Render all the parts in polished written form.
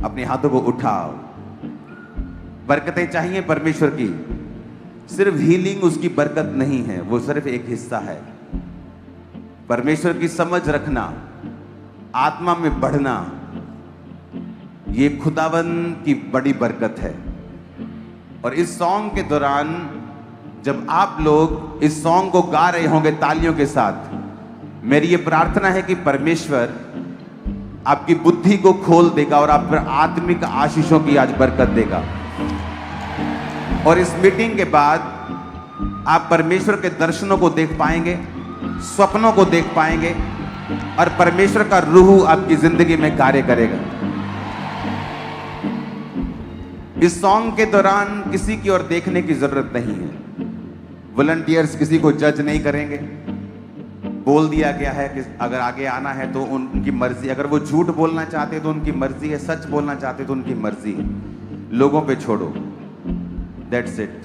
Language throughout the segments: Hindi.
अपने हाथों को उठाओ। बरकतें चाहिए परमेश्वर की, सिर्फ हीलिंग उसकी बरकत नहीं है, वो सिर्फ एक हिस्सा है। परमेश्वर की समझ रखना, आत्मा में बढ़ना, ये खुदावन की बड़ी बरकत है। और इस सॉन्ग के दौरान जब आप लोग इस सॉन्ग को गा रहे होंगे तालियों के साथ, मेरी ये प्रार्थना है कि परमेश्वर आपकी बुद्धि को खोल देगा और आप पर आत्मिक आशीषों की आज बरकत देगा। और इस मीटिंग के बाद आप परमेश्वर के दर्शनों को देख पाएंगे, स्वप्नों को देख पाएंगे और परमेश्वर का रूह आपकी जिंदगी में कार्य करेगा। इस सॉन्ग के दौरान किसी की ओर देखने की जरूरत नहीं है। वॉलंटियर्स किसी को जज नहीं करेंगे। बोल दिया गया है कि अगर आगे आना है तो उनकी मर्जी, अगर वो झूठ बोलना चाहते तो उनकी मर्जी है, सच बोलना चाहते तो उनकी मर्जी है। लोगों पे छोड़ो, दैट्स इट।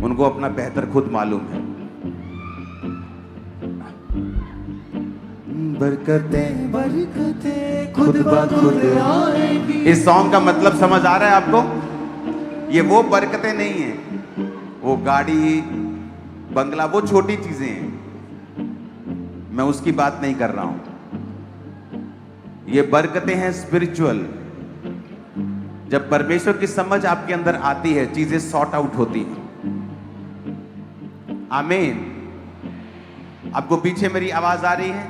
उनको अपना बेहतर खुद मालूम है। बरकतें बरकतें खुद ब खुद आएंगी। इस सॉन्ग का मतलब समझ आ रहा है आपको? ये वो बरकतें नहीं है, वो गाड़ी बंगला, वो छोटी चीजें हैं, मैं उसकी बात नहीं कर रहा हूं। ये बरकतें हैं स्पिरिचुअल। जब परमेश्वर की समझ आपके अंदर आती है, चीजें सॉर्ट आउट होती हैं। आमीन। आपको पीछे मेरी आवाज आ रही है?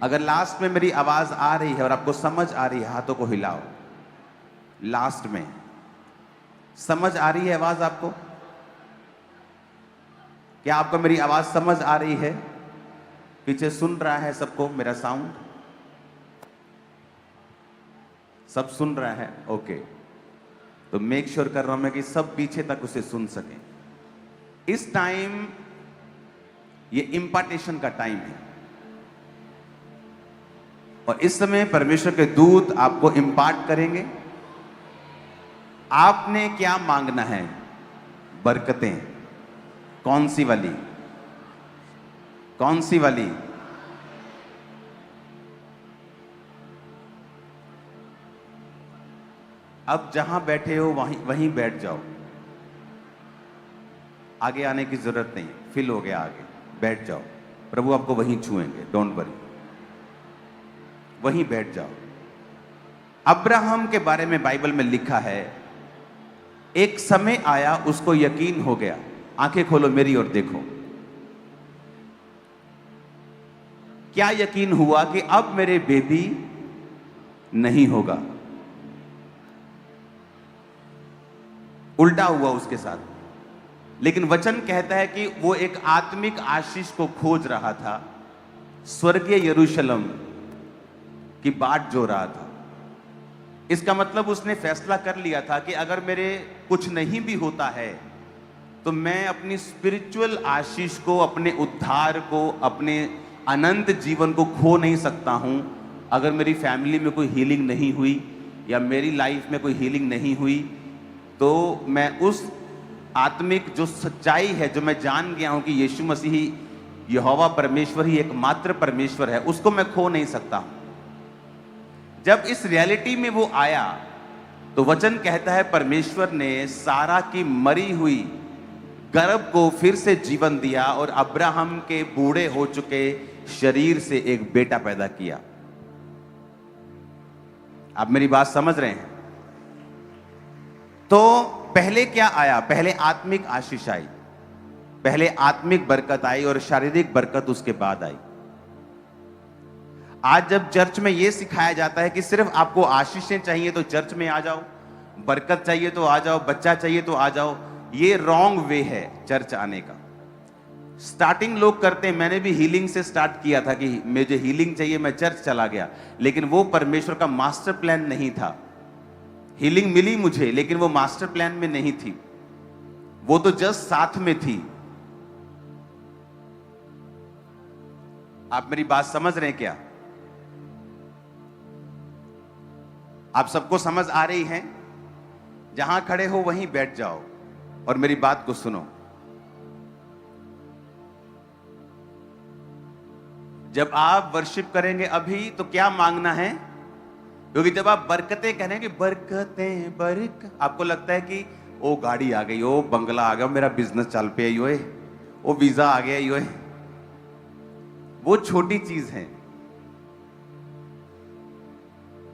अगर लास्ट में मेरी आवाज आ रही है और आपको समझ आ रही है, हाथों को हिलाओ। लास्ट में समझ आ रही है आवाज आपको? क्या आपको मेरी आवाज समझ आ रही है? पीछे सुन रहा है सबको मेरा साउंड? सब सुन रहा है? ओके। तो मेक श्योर कर रहा हूं मैं कि सब पीछे तक उसे सुन सकें। इस टाइम ये इंपार्टेशन का टाइम है और इस समय परमेश्वर के दूत आपको इंपार्ट करेंगे। आपने क्या मांगना है? बरकतें। कौन सी वाली? कौन सी वाली? अब जहां बैठे हो वहीं बैठ जाओ। आगे आने की जरूरत नहीं, फिल हो गया आगे, बैठ जाओ। प्रभु आपको वहीं छुएंगे, डोंट वरी, वहीं बैठ जाओ। अब्राहम के बारे में बाइबल में लिखा है, एक समय आया उसको यकीन हो गया। आंखें खोलो मेरी ओर देखो। क्या यकीन हुआ? कि अब मेरे बेबी नहीं होगा। उल्टा हुआ उसके साथ। लेकिन वचन कहता है कि वो एक आत्मिक आशीष को खोज रहा था, स्वर्गीय यरूशलेम की बाट जो रहा था। इसका मतलब उसने फैसला कर लिया था कि अगर मेरे कुछ नहीं भी होता है तो मैं अपनी स्पिरिचुअल आशीष को, अपने उद्धार को, अपने अनंत जीवन को खो नहीं सकता हूं। अगर मेरी फैमिली में कोई हीलिंग नहीं हुई या मेरी लाइफ में कोई हीलिंग नहीं हुई, तो मैं उस आत्मिक जो सच्चाई है, जो मैं जान गया हूं कि यीशु मसीह यहोवा परमेश्वर ही एकमात्र परमेश्वर है, उसको मैं खो नहीं सकता। जब इस रियलिटी में वो आया तो वचन कहता है परमेश्वर ने सारा की मरी हुई गर्भ को फिर से जीवन दिया और अब्राहम के बूढ़े हो चुके शरीर से एक बेटा पैदा किया। आप मेरी बात समझ रहे हैं? तो पहले क्या आया? पहले आत्मिक आशीष आई, पहले आत्मिक बरकत आई और शारीरिक बरकत उसके बाद आई। आज जब चर्च में यह सिखाया जाता है कि सिर्फ आपको आशीषें चाहिए तो चर्च में आ जाओ, बरकत चाहिए तो आ जाओ, बच्चा चाहिए तो आ जाओ, ये रॉन्ग वे है चर्च आने का। स्टार्टिंग लोग करते हैं, मैंने भी हीलिंग से स्टार्ट किया था कि मुझे हीलिंग चाहिए, मैं चर्च चला गया, लेकिन वो परमेश्वर का मास्टर प्लान नहीं था। हीलिंग मिली मुझे लेकिन वो मास्टर प्लान में नहीं थी, वो तो जस्ट साथ में थी। आप मेरी बात समझ रहे हैं क्या? आप सबको समझ आ रही है? जहां खड़े हो वहीं बैठ जाओ और मेरी बात को सुनो। जब आप वर्शिप करेंगे अभी, तो क्या मांगना है? क्योंकि जब आप बरकतें कह रहे हैं कि बरकतें आपको लगता है कि ओ गाड़ी आ गई, ओ बंगला आ गया, मेरा बिजनेस चल पे योए, ओ वीजा आ गया योए। वो छोटी चीज है।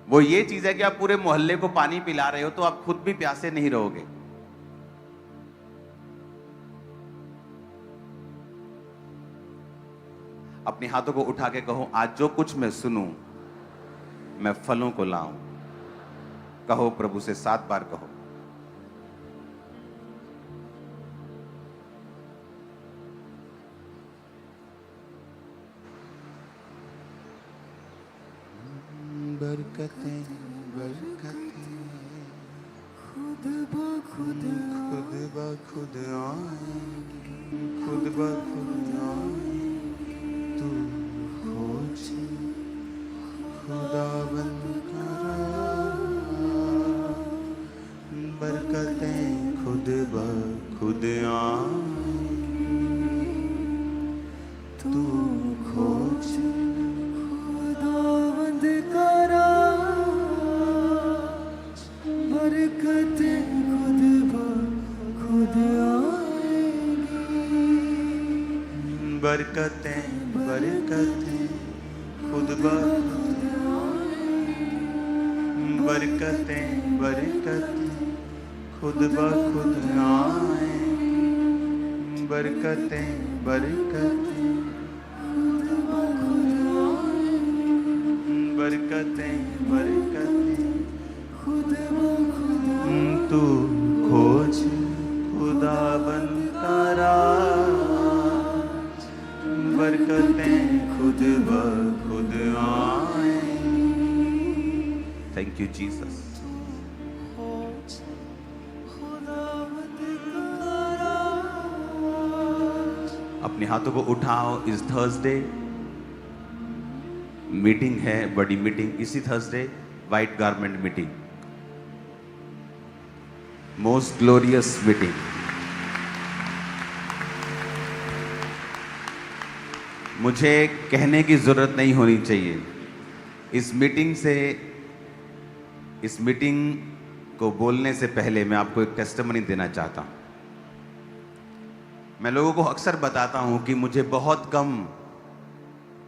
वो ये चीज है कि आप पूरे मोहल्ले को पानी पिला रहे हो तो आप खुद भी प्यासे नहीं रहोगे। अपने हाथों को उठा के कहो, आज जो कुछ मैं सुनूं मैं फलों को लाऊं। कहो, प्रभु से 7 बार कहो। बरकतें बरकतें खुद ब खुद आएंगी, खुद ब खुद आएंगी। तू खोज खुदाबंद करा, बरकतें खुद ब खुद आएंगी। तू खोज खुदाबंद करा, बरकतें खुद ब खुद आएंगी। बरकतें बरकतें खुद ब खुद आएंगी। बरकतें बरकतें खुद ब खुद आएंगी। बरकतें बरकतें खुद ब खुद आएंगी। बरकतें बरकतें खुद ब खुद आएंगी। तू खोज खुदाबंद करा, बरकतें खुद ब खुद आएंगी। Thank you Jesus. अपने हाथों को उठाओ। इस थर्सडे मीटिंग है, बड़ी मीटिंग। इसी Thursday white garment meeting, most glorious meeting. मुझे कहने की जरूरत नहीं होनी चाहिए। इस मीटिंग को बोलने से पहले मैं आपको एक टेस्टिमनी देना चाहता हूं। मैं लोगों को अक्सर बताता हूं कि मुझे बहुत कम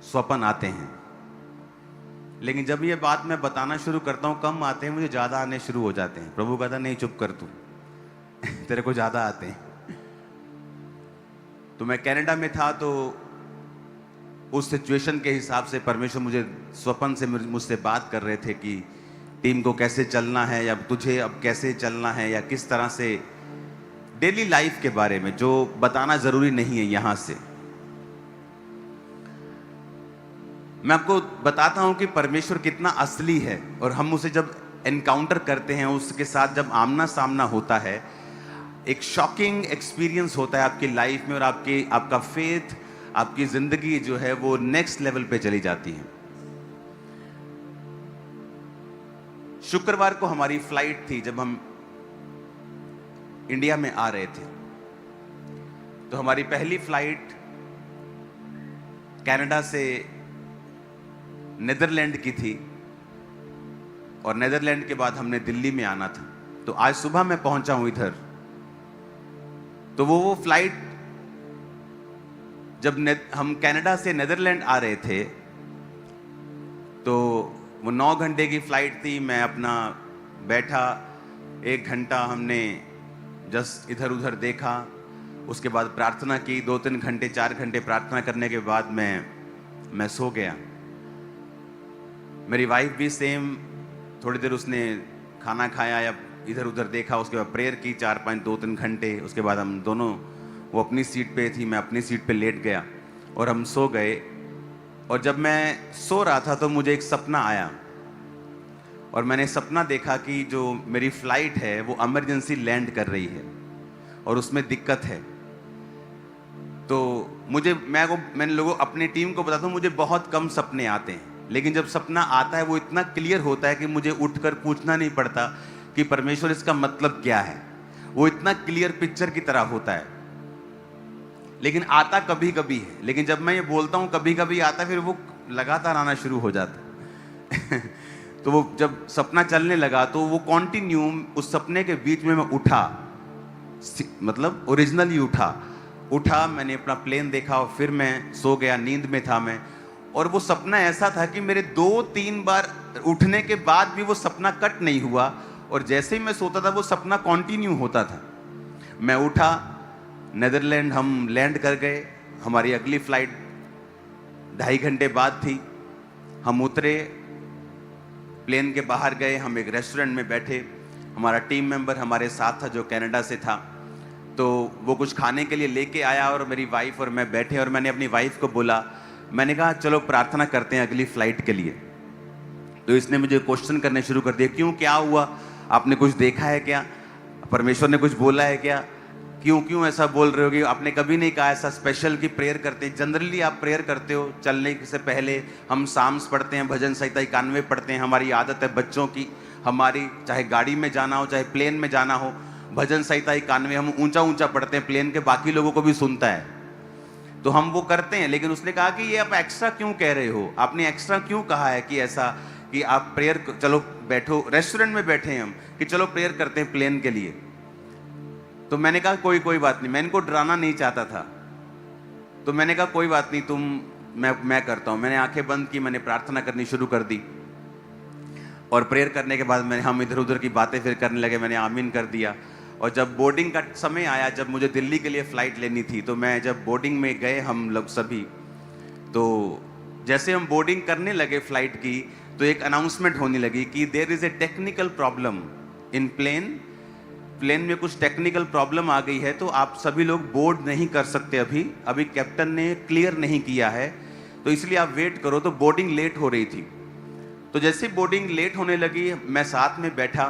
स्वप्न आते हैं, लेकिन जब ये बात मैं बताना शुरू करता हूं, कम आते हैं, मुझे ज्यादा आने शुरू हो जाते हैं। प्रभु कहता नहीं, चुप कर तू तेरे को ज्यादा आते हैं। तो मैं कनाडा में था, तो उस सिचुएशन के हिसाब से परमेश्वर मुझे स्वप्न से मुझसे बात कर रहे थे कि टीम को कैसे चलना है, या तुझे अब कैसे चलना है, या किस तरह से डेली लाइफ के बारे में, जो बताना जरूरी नहीं है यहां से। मैं आपको बताता हूं कि परमेश्वर कितना असली है, और हम उसे जब एनकाउंटर करते हैं, उसके साथ जब आमना सामना होता है, एक शॉकिंग एक्सपीरियंस होता है आपकी लाइफ में, और आपका फेथ, आपकी जिंदगी जो है वो नेक्स्ट लेवल पे चली जाती है। शुक्रवार को हमारी फ्लाइट थी। जब हम इंडिया में आ रहे थे, तो हमारी पहली फ्लाइट कनाडा से नीदरलैंड की थी, और नीदरलैंड के बाद हमने दिल्ली में आना था। तो आज सुबह मैं पहुंचा हूं इधर। तो वो फ्लाइट, जब हम कनाडा से नीदरलैंड आ रहे थे, तो वो 9 घंटे की फ्लाइट थी। मैं अपना बैठा, 1 घंटा हमने जस्ट इधर उधर देखा, उसके बाद प्रार्थना की। 2-3 घंटे 4 घंटे प्रार्थना करने के बाद मैं सो गया। मेरी वाइफ भी सेम, थोड़ी देर उसने खाना खाया या इधर उधर देखा, उसके बाद प्रेयर की 4-5 2-3 घंटे। उसके बाद हम दोनों, वो अपनी सीट पे थी, मैं अपनी सीट पे लेट गया, और हम सो गए। और जब मैं सो रहा था तो मुझे एक सपना आया, और मैंने सपना देखा कि जो मेरी फ्लाइट है वो इमरजेंसी लैंड कर रही है, और उसमें दिक्कत है। तो मैंने लोगों, अपनी टीम को बताता हूँ, मुझे बहुत कम सपने आते हैं, लेकिन जब सपना आता है वो इतना क्लियर होता है कि मुझे उठकर पूछना नहीं पड़ता कि परमेश्वर इसका मतलब क्या है। वो इतना क्लियर पिक्चर की तरह होता है। लेकिन आता कभी कभी है, लेकिन जब मैं ये बोलता हूँ कभी कभी आता, फिर वो लगातार आना शुरू हो जाता है। तो वो जब सपना चलने लगा तो वो कॉन्टिन्यू उस सपने के बीच में मैं उठा, मतलब ओरिजिनली उठा, मैंने अपना प्लेन देखा और फिर मैं सो गया, नींद में था मैं। और वो सपना ऐसा था कि मेरे 2-3 बार उठने के बाद भी वो सपना कट नहीं हुआ, और जैसे ही मैं सोता था वो सपना कंटिन्यू होता था। मैं उठा, नीदरलैंड हम लैंड कर गए, हमारी अगली फ्लाइट 2.5 घंटे बाद थी। हम उतरे, प्लेन के बाहर गए, हम एक रेस्टोरेंट में बैठे, हमारा टीम मेंबर हमारे साथ था जो कनाडा से था, तो वो कुछ खाने के लिए लेके आया और मेरी वाइफ और मैं बैठे, और मैंने अपनी वाइफ को बोला, मैंने कहा चलो प्रार्थना करते हैं अगली फ्लाइट के लिए। तो इसने मुझे क्वेश्चन करने शुरू कर दिया, क्यों, क्या हुआ, आपने कुछ देखा है क्या, परमेश्वर ने कुछ बोला है क्या, क्यों ऐसा बोल रहे हो कि आपने कभी नहीं कहा ऐसा स्पेशल की प्रेयर करते हैं, जनरली आप प्रेयर करते हो चलने से पहले, हम साम्स पढ़ते हैं, भजन संहिता 91 पढ़ते हैं, हमारी आदत है बच्चों की, हमारी चाहे गाड़ी में जाना हो चाहे प्लेन में जाना हो, भजन संहिता 91 हम ऊंचा पढ़ते हैं, प्लेन के बाकी लोगों को भी सुनता है, तो हम वो करते हैं। लेकिन उसने कहा कि ये आप एक्स्ट्रा क्यों कह रहे हो, आपने एक्स्ट्रा क्यों कहा है कि ऐसा कि आप प्रेयर, चलो बैठो, रेस्टोरेंट में बैठे हैं हम, कि चलो प्रेयर करते हैं प्लेन के लिए। तो मैंने कहा कोई बात नहीं, मैं इनको डराना नहीं चाहता था, तो मैंने कहा कोई बात नहीं, मैं करता हूं। मैंने आंखें बंद की, मैंने प्रार्थना करनी शुरू कर दी, और प्रेयर करने के बाद हम इधर उधर की बातें फिर करने लगे, मैंने आमीन कर दिया। और जब बोर्डिंग का समय आया, जब मुझे दिल्ली के लिए फ़्लाइट लेनी थी, तो मैं जब बोर्डिंग में गए हम लोग सभी, तो जैसे हम बोर्डिंग करने लगे फ़्लाइट की, तो एक अनाउंसमेंट होने लगी कि there is a technical problem in plane में कुछ टेक्निकल प्रॉब्लम आ गई है, तो आप सभी लोग बोर्ड नहीं कर सकते अभी कैप्टन ने क्लियर नहीं किया है, तो इसलिए आप वेट करो। तो बोर्डिंग लेट हो रही थी, तो जैसे बोर्डिंग लेट होने लगी, मैं साथ में बैठा,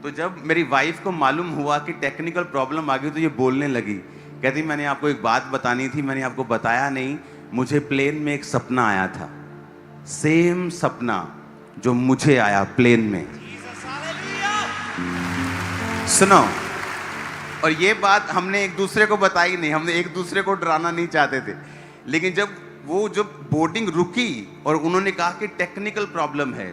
तो जब मेरी वाइफ को मालूम हुआ कि टेक्निकल प्रॉब्लम आ गई, तो ये बोलने लगी, कहती मैंने आपको एक बात बतानी थी, मैंने आपको बताया नहीं, मुझे प्लेन में एक सपना आया था, सेम सपना जो मुझे आया प्लेन में। सुनो, और ये बात हमने एक दूसरे को बताई नहीं, हमने एक दूसरे को डराना नहीं चाहते थे, लेकिन जब बोर्डिंग रुकी और उन्होंने कहा कि टेक्निकल प्रॉब्लम है,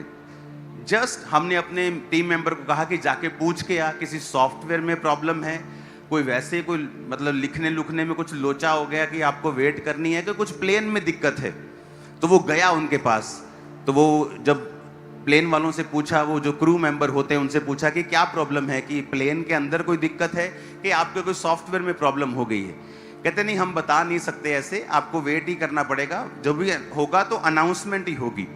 जस्ट हमने अपने टीम मेंबर को कहा कि जाके पूछ के आ, किसी सॉफ्टवेयर में प्रॉब्लम है, कोई मतलब लिखने में कुछ लोचा हो गया कि आपको वेट करनी है, कि कुछ प्लेन में दिक्कत है। तो वो गया उनके पास, तो वो जब प्लेन वालों से पूछा, वो जो क्रू मेंबर होते हैं उनसे पूछा कि क्या प्रॉब्लम है, कि प्लेन के अंदर कोई दिक्कत है कि आपके कोई सॉफ्टवेयर में प्रॉब्लम हो गई है। कहते नहीं, हम बता नहीं सकते ऐसे, आपको वेट ही करना पड़ेगा, जो भी होगा तो अनाउंसमेंट ही होगी।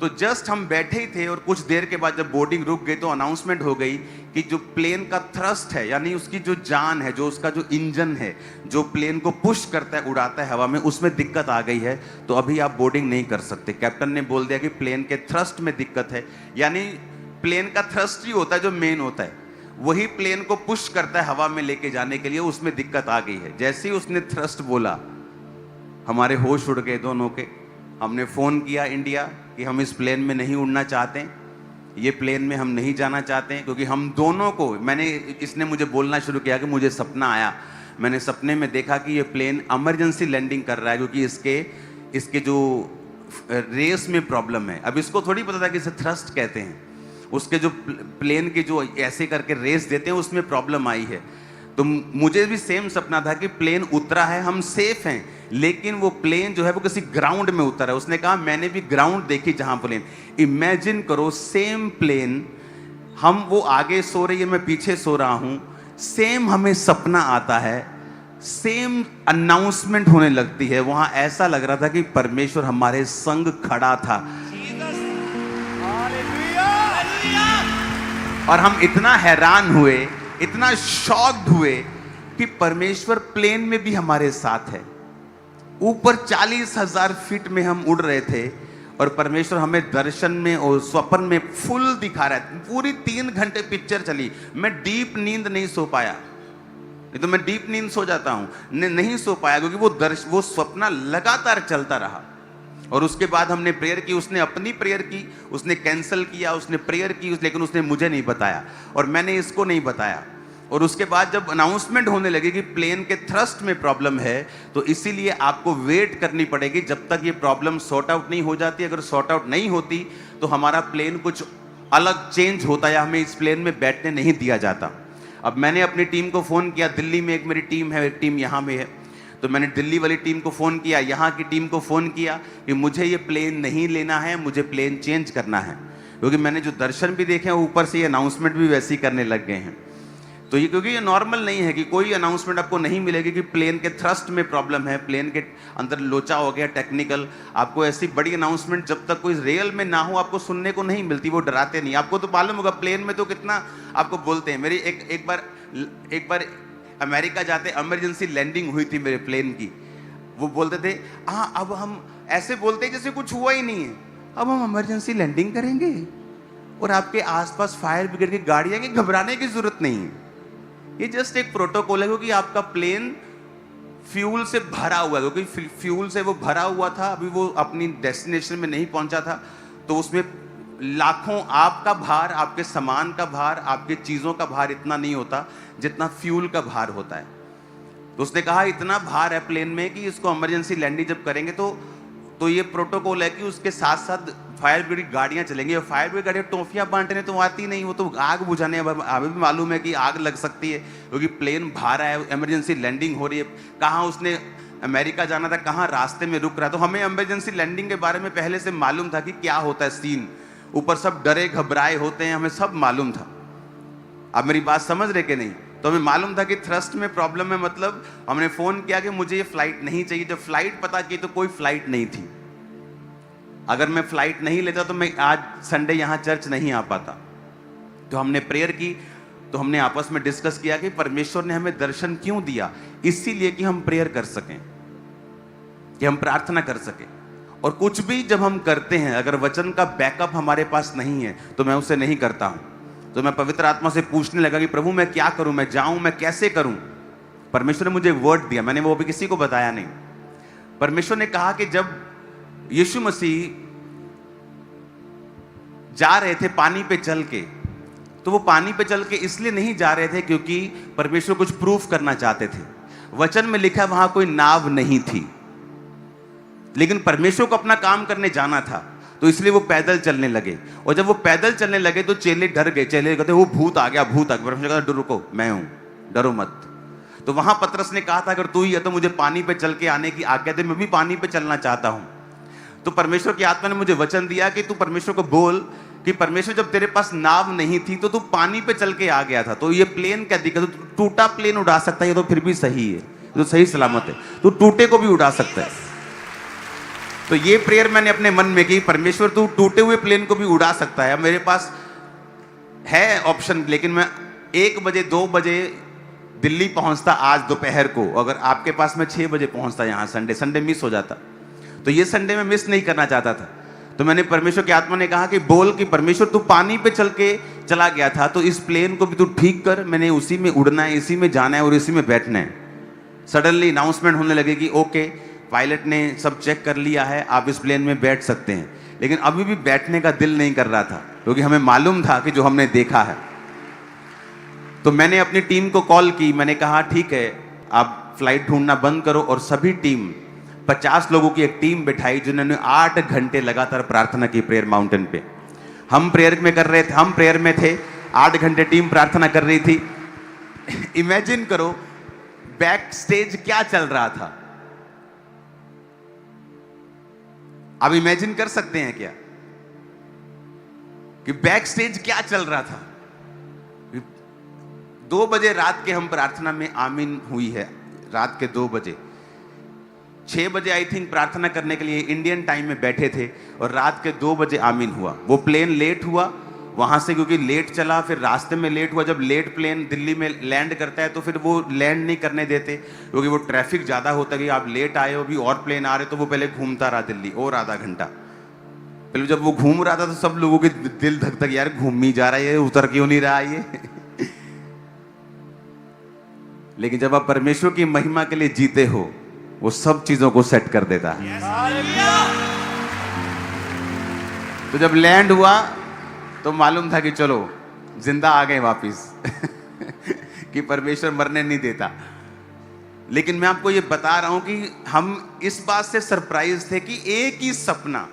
तो जस्ट हम बैठे ही थे, और कुछ देर के बाद जब बोर्डिंग रुक गई, तो अनाउंसमेंट हो गई कि जो प्लेन का थ्रस्ट है, यानी उसकी जो जान है, जो उसका जो इंजन है, जो प्लेन को पुश करता है, उड़ाता है हवा में, उसमें दिक्कत आ गई है, तो अभी आप बोर्डिंग नहीं कर सकते। कैप्टन ने बोल दिया कि प्लेन के थ्रस्ट में दिक्कत है, यानी प्लेन का थ्रस्ट ही होता है जो मेन होता है, वही प्लेन को पुश करता है हवा में लेके जाने के लिए, उसमें दिक्कत आ गई है। जैसे ही उसने थ्रस्ट बोला, हमारे होश उड़ गए दोनों के। हमने फ़ोन किया इंडिया कि हम इस प्लेन में नहीं उड़ना चाहते, ये प्लेन में हम नहीं जाना चाहते, क्योंकि हम दोनों को, इसने मुझे बोलना शुरू किया कि मुझे सपना आया, मैंने सपने में देखा कि ये प्लेन इमरजेंसी लैंडिंग कर रहा है, क्योंकि इसके जो रेस में प्रॉब्लम है। अब इसको थोड़ी पता था कि इसे थ्रस्ट कहते हैं, उसके जो प्लेन की जो ऐसे करके रेस देते हैं उसमें प्रॉब्लम आई है। तो मुझे भी सेम सपना था कि प्लेन उतरा है, हम सेफ हैं, लेकिन वो प्लेन जो है वो किसी ग्राउंड में उतरा है। उसने कहा मैंने भी ग्राउंड देखी जहां प्लेन, इमेजिन करो सेम प्लेन, वो आगे सो रही है, मैं पीछे सो रहा हूं, सेम हमें सपना आता है, सेम अनाउंसमेंट होने लगती है। वहां ऐसा लग रहा था कि परमेश्वर हमारे संग खड़ा था, और हम इतना हैरान हुए, इतना शॉक्ड हुए कि परमेश्वर प्लेन में भी हमारे साथ है। ऊपर 40,000 फीट में हम उड़ रहे थे, और परमेश्वर हमें दर्शन में और स्वप्न में फुल दिखा रहा है। पूरी 3 घंटे पिक्चर चली, मैं डीप नींद नहीं सो पाया, नहीं तो मैं डीप नींद सो जाता हूं, नहीं सो पाया, क्योंकि वो स्वप्न लगातार चलता रहा। और उसके बाद हमने प्रेयर की, उसने अपनी प्रेयर की, उसने कैंसिल किया, उसने प्रेयर की, लेकिन उसने मुझे नहीं बताया और मैंने इसको नहीं बताया। और उसके बाद जब अनाउंसमेंट होने लगी कि प्लेन के थ्रस्ट में प्रॉब्लम है, तो इसीलिए आपको वेट करनी पड़ेगी जब तक ये प्रॉब्लम सॉर्ट आउट नहीं हो जाती। अगर सॉर्ट आउट नहीं होती तो हमारा प्लेन कुछ अलग चेंज होता है, हमें इस प्लेन में बैठने नहीं दिया जाता। अब मैंने अपनी टीम को फ़ोन किया, दिल्ली में एक मेरी टीम है, एक टीम यहाँ में है, तो मैंने दिल्ली वाली टीम को फ़ोन किया, यहाँ की टीम को फ़ोन किया कि मुझे ये प्लेन नहीं लेना है, मुझे प्लेन चेंज करना है। क्योंकि मैंने जो दर्शन भी देखे हैं, ऊपर से ये अनाउंसमेंट भी वैसे ही करने लग गए हैं। तो ये क्योंकि ये नॉर्मल नहीं है कि कोई अनाउंसमेंट आपको नहीं मिलेगी कि प्लेन के थ्रस्ट में प्रॉब्लम है, प्लेन के अंदर लोचा हो गया टेक्निकल। आपको ऐसी बड़ी अनाउंसमेंट जब तक कोई रियल में ना हो आपको सुनने को नहीं मिलती, वो डराते नहीं। आपको तो मालूम होगा प्लेन में तो कितना आपको बोलते हैं। मेरी एक बार अमेरिका जाते इमरजेंसी लैंडिंग हुई थी मेरे प्लेन की। वो बोलते थे हाँ अब हम ऐसे बोलते हैं जैसे कुछ हुआ ही नहीं है, अब हम इमरजेंसी लैंडिंग करेंगे और आपके आसपास फायर ब्रिगेड की गाड़ियां, घबराने की जरूरत नहीं है। ये जस्ट एक प्रोटोकॉल है, क्योंकि आपका प्लेन फ्यूल से भरा हुआ है, क्योंकि फ्यूल से वो भरा हुआ था, अभी वो अपनी डेस्टिनेशन में नहीं पहुंचा था, तो उसमें लाखों आपका भार, आपके सामान का भार, आपके चीज़ों का भार इतना नहीं होता जितना फ्यूल का भार होता है। तो उसने कहा इतना भार है प्लेन में कि इसको इमरजेंसी लैंडिंग जब करेंगे तो ये प्रोटोकॉल है कि उसके साथ साथ फायर ब्रिगेड गाड़ियां चलेंगी। और फायर ब्रिगेड गाड़ियां टॉफियां बांटने तो आती नहीं, वो तो आग बुझाने। अभी भी मालूम है कि आग लग सकती है क्योंकि प्लेन भारा है, इमरजेंसी लैंडिंग हो रही है। कहाँ उसने अमेरिका जाना था, कहाँ रास्ते में रुक रहा। तो हमें इमरजेंसी लैंडिंग के बारे में पहले से मालूम था कि क्या होता है सीन। ऊपर सब डरे घबराए होते हैं, हमें सब मालूम था। आप मेरी बात समझ रहे कि नहीं? तो हमें मालूम था कि थ्रस्ट में प्रॉब्लम है। मतलब हमने फोन किया कि मुझे ये फ्लाइट नहीं चाहिए। जब फ्लाइट पता की तो कोई फ्लाइट नहीं थी। अगर मैं फ्लाइट नहीं लेता तो मैं आज संडे यहाँ चर्च नहीं आ पाता। तो हमने प्रेयर की, तो हमने आपस में डिस्कस किया कि परमेश्वर ने हमें दर्शन क्यों दिया। इसीलिए कि हम प्रेयर कर सकें, कि हम प्रार्थना कर सकें। और कुछ भी जब हम करते हैं, अगर वचन का बैकअप हमारे पास नहीं है तो मैं उसे नहीं करता हूं। तो मैं पवित्र आत्मा से पूछने लगा कि प्रभु मैं क्या करूं, मैं जाऊं, मैं कैसे करूं। परमेश्वर ने मुझे वर्ड दिया, मैंने वो भी किसी को बताया नहीं। परमेश्वर ने कहा कि जब यीशु मसीह जा रहे थे पानी पे चल के, तो वो पानी पे चल के इसलिए नहीं जा रहे थे क्योंकि परमेश्वर कुछ प्रूफ करना चाहते थे। वचन में लिखा वहां कोई नाव नहीं थी, लेकिन परमेश्वर को अपना काम करने जाना था, तो इसलिए वो पैदल चलने लगे। और जब वो पैदल चलने लगे तो चेले डर गए। चेले कहते वो भूत आ गया, भूत आ गया। परमेश्वर कहता रुको, मैं हूं, डरो मत। तो वहां पतरस ने कहा था अगर तू ही है तो मुझे पानी पे चल के आने की आज्ञा दे, मैं भी पानी पे चलना चाहता हूं। तो परमेश्वर की आत्मा ने मुझे वचन दिया कि तू परमेश्वर को बोल कि परमेश्वर जब तेरे पास नाव नहीं थी तो तू पानी पे चल के आ गया था, तो ये प्लेन क्या दिक्कत, तो टूटा प्लेन उड़ा सकता है, तो फिर भी सही है, तो सही सलामत है, तो टूटे को भी उड़ा सकता है। तो ये प्रेयर मैंने अपने मन में की, परमेश्वर तू टूटे हुए प्लेन को भी उड़ा सकता है। मेरे पास है ऑप्शन, लेकिन मैं 1 बजे 2 बजे दिल्ली पहुंचता आज दोपहर को। अगर आपके पास मैं 6 बजे पहुंचता यहाँ, संडे मिस हो जाता। तो ये संडे में मिस नहीं करना चाहता था। तो मैंने परमेश्वर की आत्मा ने कहा कि बोल कि परमेश्वर तू पानी पे चल के चला गया था, तो इस प्लेन को भी तू ठीक कर। मैंने उसी में उड़ना है, इसी में जाना है और इसी में बैठना है। सडनली अनाउंसमेंट होने लगे कि ओके, पायलट ने सब चेक कर लिया है, आप इस प्लेन में बैठ सकते हैं। लेकिन अभी भी बैठने का दिल नहीं कर रहा था, क्योंकि हमें मालूम था कि जो हमने देखा है। तो मैंने अपनी टीम को कॉल की, मैंने कहा ठीक है आप फ्लाइट ढूंढना बंद करो। और सभी टीम 50 लोगों की एक टीम बिठाई जिन्होंने 8 घंटे लगातार प्रार्थना की प्रेयर माउंटेन पे। हम प्रेयर में कर रहे थे, हम प्रेयर में थे, 8 घंटे टीम प्रार्थना कर रही थी। इमेजिन करो बैक स्टेज क्या चल रहा था। आप इमेजिन कर सकते हैं क्या कि बैक स्टेज क्या चल रहा था। 2 बजे रात के हम प्रार्थना में आमीन हुई है, रात के 2 बजे। 6 बजे आई थिंक प्रार्थना करने के लिए इंडियन टाइम में बैठे थे और रात के 2 बजे आमीन हुआ। वो प्लेन लेट हुआ वहां से, क्योंकि लेट चला, फिर रास्ते में लेट हुआ। जब लेट प्लेन दिल्ली में लैंड करता है तो फिर वो लैंड नहीं करने देते, क्योंकि वो ट्रैफिक ज़्यादा होता है कि आप लेट आए हो, भी और प्लेन आ रहे, तो वो पहले घूमता रहा दिल्ली और आधा घंटा। पहले जब वो घूम रहा था तो सब लोगों के दिल धक धक, यार घूम ही जा रहा है ये, उतर क्यों नहीं रहा ये। लेकिन जब आप परमेश्वर की महिमा के लिए जीते हो, वो सब चीजों को सेट कर देता है। तो जब लैंड हुआ तो मालूम था कि चलो जिंदा आ गए वापिस। कि परमेश्वर मरने नहीं देता। लेकिन मैं आपको ये बता रहा हूं कि हम इस बात से सरप्राइज थे कि एक ही सपना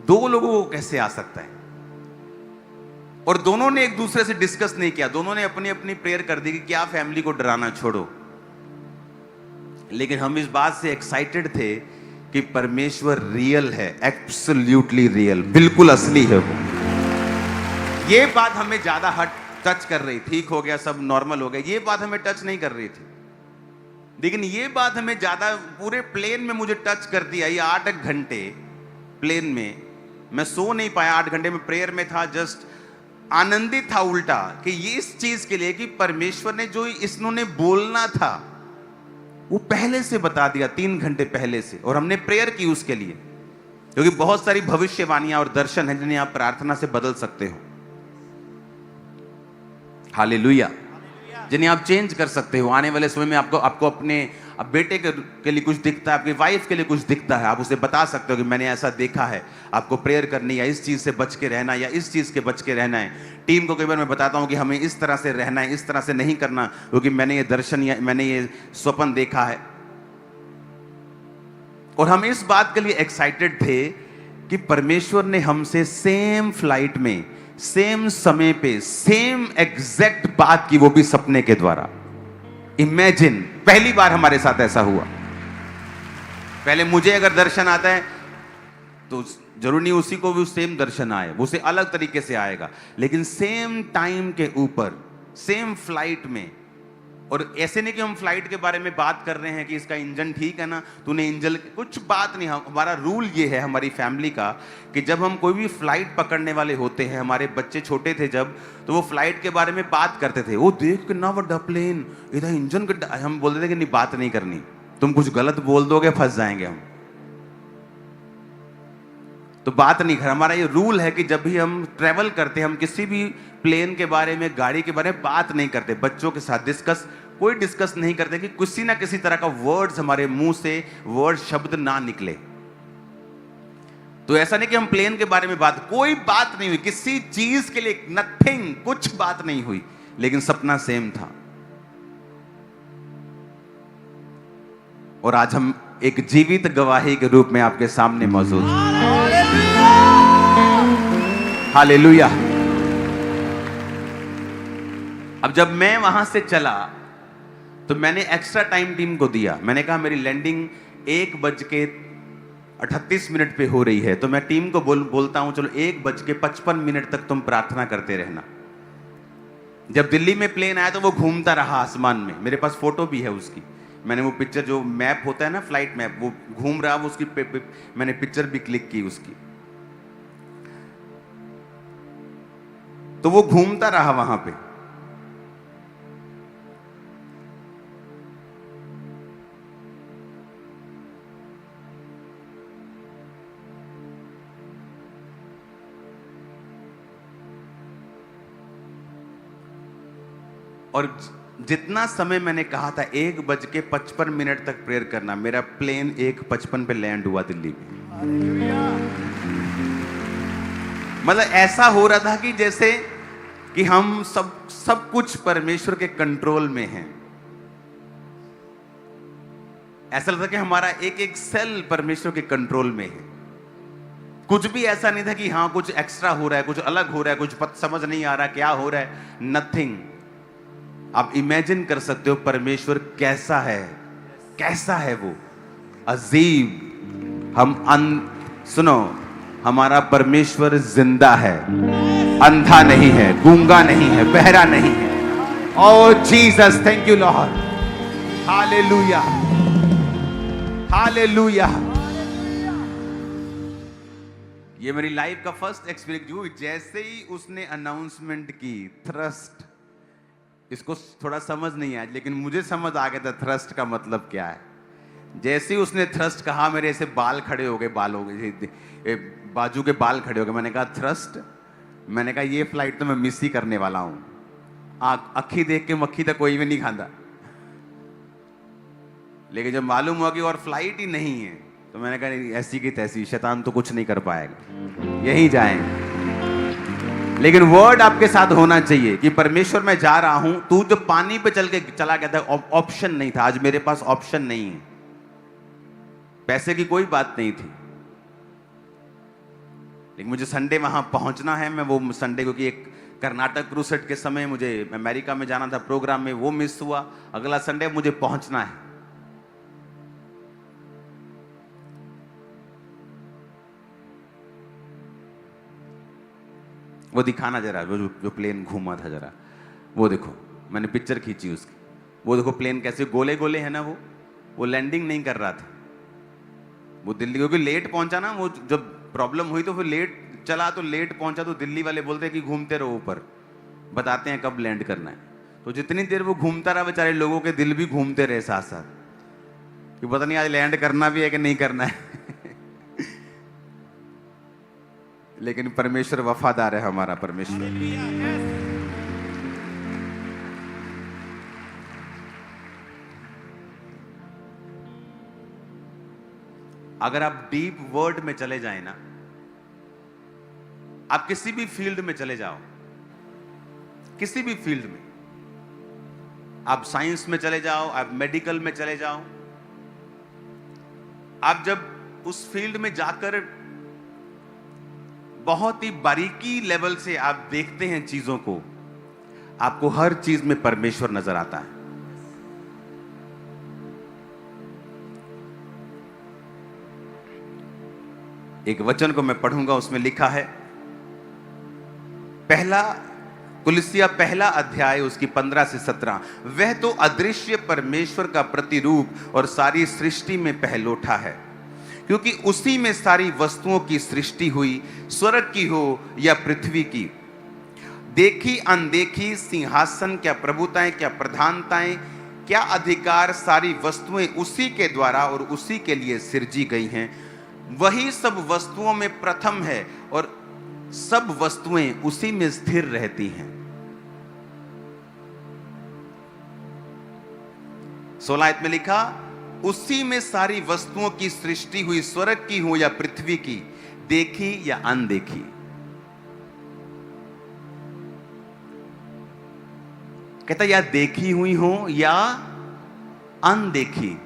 2 लोगों को कैसे आ सकता है। और दोनों ने एक दूसरे से डिस्कस नहीं किया, दोनों ने अपनी अपनी प्रेयर कर दी कि क्या फैमिली को डराना, छोड़ो। लेकिन हम इस बात से एक्साइटेड थे कि परमेश्वर रियल है, एब्सोल्युटली रियल, बिल्कुल असली है वो। ये बात हमें ज्यादा टच कर रही, ठीक हो गया, सब नॉर्मल हो गया, ये बात हमें टच नहीं कर रही थी। लेकिन ये बात हमें ज्यादा, पूरे प्लेन में मुझे टच कर दिया। ये 8 घंटे प्लेन में मैं सो नहीं पाया, 8 घंटे में प्रेयर में था, जस्ट आनंदित था उल्टा कि ये इस चीज के लिए कि परमेश्वर ने जो इन्होंने बोलना था वो पहले से बता दिया, 3 घंटे पहले से, और हमने प्रेयर की उसके लिए। क्योंकि बहुत सारी भविष्यवाणियां और दर्शन हैं जिन्हें आप प्रार्थना से बदल सकते हो, हालेलुया, जिन्हें आप चेंज कर सकते हो। आने वाले समय में आपको अपने बेटे के लिए कुछ दिखता है, आपकी वाइफ के लिए कुछ दिखता है, आप उसे बता सकते हो कि मैंने ऐसा देखा है, आपको प्रेयर करनी है, इस चीज से बच के रहना या इस चीज के बच के रहना है। टीम को कई बार मैं बताता हूं कि हमें इस तरह से रहना है, इस तरह से नहीं करना, क्योंकि मैंने ये दर्शन या मैंने ये स्वप्न देखा है। और हम इस बात के लिए एक्साइटेड थे कि परमेश्वर ने हमसे सेम फ्लाइट में, सेम समय पे, सेम एग्जैक्ट बात की, वो भी सपने के द्वारा। इमेजिन, पहली बार हमारे साथ ऐसा हुआ। पहले मुझे अगर दर्शन आता है तो जरूर नहीं उसी को भी सेम दर्शन आए, वो उसे अलग तरीके से आएगा, लेकिन सेम टाइम के ऊपर, सेम फ्लाइट में। और ऐसे नहीं कि हम फ्लाइट के बारे में बात कर रहे हैं कि इसका इंजन ठीक है ना, तूने इंजन, कुछ बात नहीं। हमारा रूल ये है हमारी फैमिली का कि जब हम कोई भी फ्लाइट पकड़ने वाले होते हैं, हमारे बच्चे छोटे थे जब, तो वो फ्लाइट के बारे में बात करते थे, वो देख के ना बड़ा प्लेन, इधर इंजन का, हम बोलते थे कि नहीं बात नहीं करनी, तुम कुछ गलत बोल दोगे फंस जाएंगे हम, तो बात नहीं कर। हमारा ये रूल है कि जब भी हम ट्रेवल करते हैं, हम किसी भी प्लेन के बारे में, गाड़ी के बारे में बात नहीं करते, बच्चों के साथ कोई डिस्कस नहीं करते कि किसी ना किसी तरह का वर्ड्स हमारे मुंह से, वर्ड शब्द ना निकले। तो ऐसा नहीं कि हम प्लेन के बारे में कोई बात नहीं हुई, किसी चीज के लिए नथिंग, कुछ बात नहीं हुई, लेकिन सपना सेम था। और आज हम एक जीवित गवाही के रूप में आपके सामने मौजूद हैं। हालेलुया। अब जब मैं वहां से चला तो मैंने एक्स्ट्रा टाइम टीम को दिया। मैंने कहा मेरी लैंडिंग 1:38 पे हो रही है, तो मैं टीम को बोलता हूं चलो 1:55 तक तुम प्रार्थना करते रहना। जब दिल्ली में प्लेन आया तो वो घूमता रहा आसमान में, मेरे पास फोटो भी है उसकी। मैंने वो पिक्चर, जो मैप होता है ना फ्लाइट मैप, वो घूम रहा, वो उसकी मैंने पिक्चर भी क्लिक की उसकी। तो वो घूमता रहा वहां पे। और जितना समय मैंने कहा था 1:55 तक प्रेयर करना, मेरा प्लेन 1:55 पे लैंड हुआ दिल्ली में। मतलब ऐसा हो रहा था कि जैसे कि हम सब कुछ परमेश्वर के कंट्रोल में हैं। ऐसा लगता कि हमारा एक एक सेल परमेश्वर के कंट्रोल में है। कुछ भी ऐसा नहीं था कि हाँ कुछ एक्स्ट्रा हो रहा है, कुछ अलग हो रहा है, कुछ समझ नहीं आ रहा क्या हो रहा है, नथिंग। आप इमेजिन कर सकते हो परमेश्वर कैसा है, कैसा है वो अजीब। सुनो, हमारा परमेश्वर जिंदा है, अंधा नहीं है, गूंगा नहीं है, बहरा नहीं है। Oh Jesus, thank you lord, hallelujah, hallelujah. ये मेरी लाइफ का फर्स्ट एक्सपीरियंस। जैसे ही उसने अनाउंसमेंट की थ्रस्ट, इसको थोड़ा समझ नहीं आया, लेकिन मुझे समझ आ गया था थ्रस्ट का मतलब क्या है। जैसे ही उसने थ्रस्ट कहा, मेरे ऐसे बाल खड़े हो गए, बाजू के बाल खड़े हो गए। मैंने कहा थ्रस्ट, मैंने कहा ये फ्लाइट तो मैं मिस ही करने वाला हूं। अखी देख के मक्खी तो कोई भी नहीं खाता। लेकिन जब मालूम हुआ कि और फ्लाइट ही नहीं है, तो मैंने कहा ऐसी की तैसी, शैतान तो कुछ नहीं कर पाएगा, यहीं जाएंगे। लेकिन वर्ड आपके साथ होना चाहिए कि परमेश्वर मैं जा रहा हूं। तू जो पानी पे चल के चला गया था, ऑप्शन नहीं था। आज मेरे पास ऑप्शन नहीं है, पैसे की कोई बात नहीं थी, लेकिन मुझे संडे वहां पहुंचना है। मैं वो संडे, क्योंकि एक कर्नाटक क्रूसेड के समय मुझे अमेरिका में जाना था प्रोग्राम में, वो मिस हुआ। अगला संडे मुझे पहुंचना है। वो दिखाना जरा, जो प्लेन घूमा था जरा, वो देखो, मैंने पिक्चर खींची उसकी। वो देखो प्लेन कैसे गोले गोले है ना, वो लैंडिंग नहीं कर रहा था। वो दिल्ली, क्योंकि लेट पहुंचा ना, वो जब प्रॉब्लम हुई तो फिर लेट चला, तो लेट पहुंचा, तो दिल्ली वाले बोलते हैं कि घूमते रहो ऊपर, बताते हैं कब लैंड करना है। तो जितनी देर वो घूमता रहा, बेचारे लोगों के दिल भी घूमते रहे साथ साथ कि पता नहीं आज लैंड करना भी है कि नहीं करना है। लेकिन परमेश्वर वफादार है, हमारा परमेश्वर। अगर आप डीप वर्ड में चले जाएं ना, आप किसी भी फील्ड में चले जाओ, किसी भी फील्ड में, आप साइंस में चले जाओ, आप मेडिकल में चले जाओ, आप जब उस फील्ड में जाकर बहुत ही बारीकी लेवल से आप देखते हैं चीजों को, आपको हर चीज में परमेश्वर नजर आता है। एक वचन को मैं पढ़ूंगा, उसमें लिखा है, कुलिसिया पहला अध्याय उसकी 15 से 17, वह तो अदृश्य परमेश्वर का प्रतिरूप और सारी सृष्टि में पहलोठा है, क्योंकि उसी में सारी वस्तुओं की सृष्टि हुई, स्वर्ग की हो या पृथ्वी की, देखी अनदेखी, सिंहासन क्या प्रभुताएं क्या प्रधानताएं क्या अधिकार, सारी वस्तुएं उसी के द्वारा और उसी के लिए सृजी गई हैं। वही सब वस्तुओं में प्रथम है और सब वस्तुएं उसी में स्थिर रहती हैं। 16 आयत में लिखा, उसी में सारी वस्तुओं की सृष्टि हुई, स्वर्ग की हो या पृथ्वी की, देखी या अनदेखी। कहता या देखी हुई हो या अनदेखी,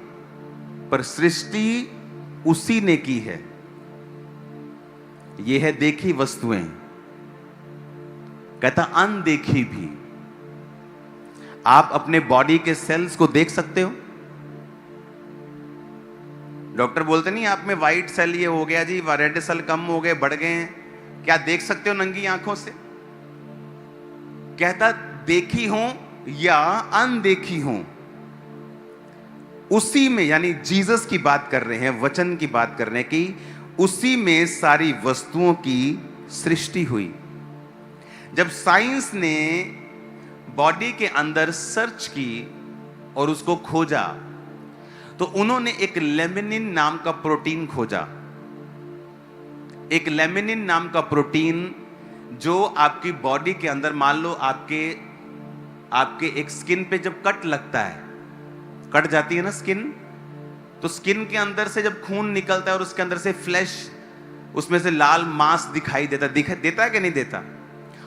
पर सृष्टि उसी ने की है। यह है देखी वस्तुएं। कहता अनदेखी भी। आप अपने बॉडी के सेल्स को देख सकते हो। डॉक्टर बोलते नहीं आप में व्हाइट सेल ये हो गया जी, रेड सेल कम हो गए, बढ़ गए हैं, क्या देख सकते हो नंगी आंखों से? कहता देखी हो या अनदेखी हो, उसी में, यानी जीसस की बात कर रहे हैं, वचन की बात कर रहे हैं कि उसी में सारी वस्तुओं की सृष्टि हुई। जब साइंस ने बॉडी के अंदर सर्च की और उसको खोजा, तो उन्होंने एक लेमिनिन नाम का प्रोटीन खोजा। एक लेमिनिन नाम का प्रोटीन जो आपकी बॉडी के अंदर, मान लो आपके एक स्किन पे जब कट लगता है, कट जाती है ना स्किन, तो स्किन के अंदर से जब खून निकलता है और उसके अंदर से फ्लैश, उसमें से लाल मांस दिखाई देता है कि नहीं देता?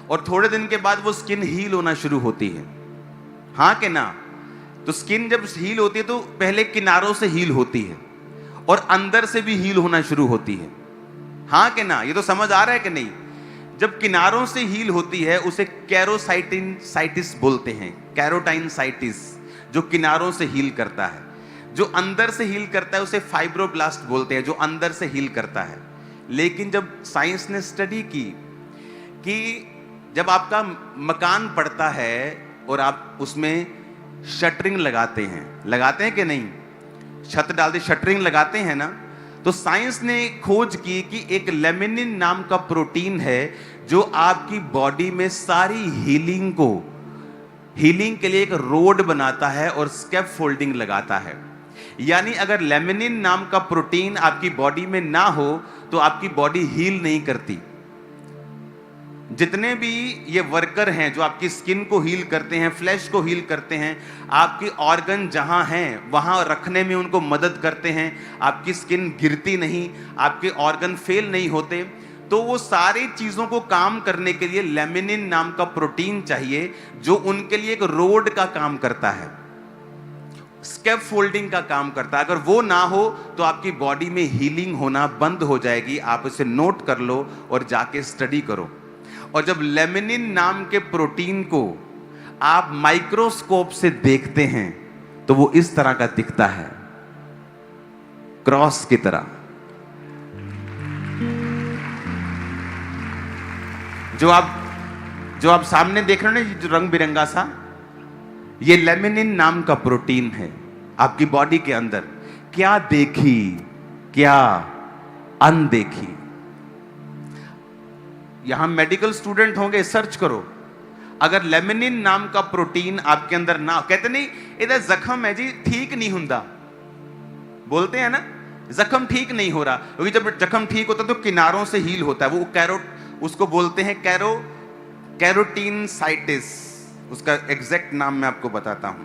और थोड़े दिन के बाद वो स्किन हील होना शुरू होती है, हाँ कि ना? तो स्किन जब हील होती है तो पहले किनारों से हील होती है और अंदर से भी हील होना शुरू होती है, हाँ कि ना? ये तो समझ आ रहा है कि नहीं? जब किनारों से हील होती है उसे कैरोसाइटिस बोलते हैं, कैरोटाइनसाइटिस, जो किनारों से हील करता है। जो अंदर से हील करता है उसे फाइब्रोब्लास्ट बोलते हैं, जो अंदर से हील करता है। लेकिन जब साइंस ने स्टडी की कि जब आपका मकान पड़ता है और आप उसमें शटरिंग लगाते हैं कि नहीं? छत डालते शटरिंग लगाते हैं ना, तो साइंस ने खोज की कि एक लेमिनिन नाम का प्रोटीन है जो आपकी बॉडी में सारी हीलिंग के लिए एक रोड बनाता है और स्कैफोल्डिंग लगाता है। यानी अगर लेमिनिन नाम का प्रोटीन आपकी बॉडी में ना हो तो आपकी बॉडी हील नहीं करती। जितने भी ये वर्कर हैं जो आपकी स्किन को हील करते हैं, फ्लैश को हील करते हैं, आपकी ऑर्गन जहां हैं वहां रखने में उनको मदद करते हैं, आपकी स्किन गिरती नहीं, आपके ऑर्गन फेल नहीं होते, तो वो सारी चीजों को काम करने के लिए लेमिनिन नाम का प्रोटीन चाहिए जो उनके लिए एक रोड का काम करता है, स्कैफोल्डिंग का काम करता है। अगर वो ना हो तो आपकी बॉडी में हीलिंग होना बंद हो जाएगी। आप इसे नोट कर लो और जाके स्टडी करो। और जब लेमिनिन नाम के प्रोटीन को आप माइक्रोस्कोप से देखते हैं तो वो इस तरह का दिखता है, क्रॉस की तरह। जो आप सामने देख रहे हो ना, जो रंग बिरंगा सा, ये लेमिनिन नाम का प्रोटीन है आपकी बॉडी के अंदर। क्या देखी, क्या अनदेखी। यहां मेडिकल स्टूडेंट होंगे, सर्च करो, अगर लेमिनिन नाम का प्रोटीन आपके अंदर ना, कहते नहीं इधर जख्म है जी, ठीक नहीं हुंदा, बोलते हैं ना, जख्म ठीक नहीं हो रहा, क्योंकि जब जख्म ठीक होता है तो किनारों से हील होता है। वो उसको बोलते हैं कैरोटीन साइटिस। उसका एग्जैक्ट नाम मैं आपको बताता हूं।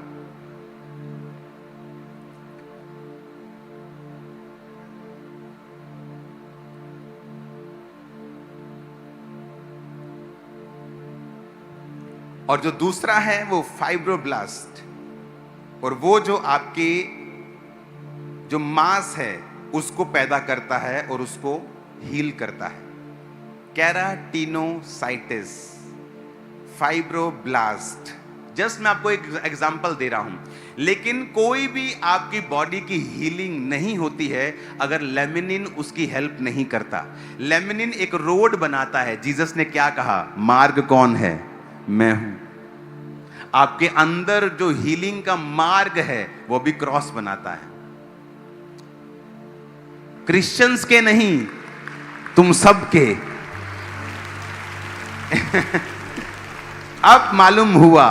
और जो दूसरा है वो फाइब्रोब्लास्ट, और वो जो आपके जो मांस है उसको पैदा करता है और उसको हील करता है। केराटिनोसाइटिस, फाइब्रोब्लास्ट। जस्ट मैं आपको एक एग्जांपल दे रहा हूं, लेकिन कोई भी आपकी बॉडी की हीलिंग नहीं होती है अगर लेमिनिन उसकी हेल्प नहीं करता। लेमिनिन एक रोड बनाता है। जीसस ने क्या कहा? मार्ग कौन है? मैं हूं। आपके अंदर जो हीलिंग का मार्ग है वो भी क्रॉस बनाता है। क्रिश्चियंस के नहीं, तुम सब के। अब मालूम हुआ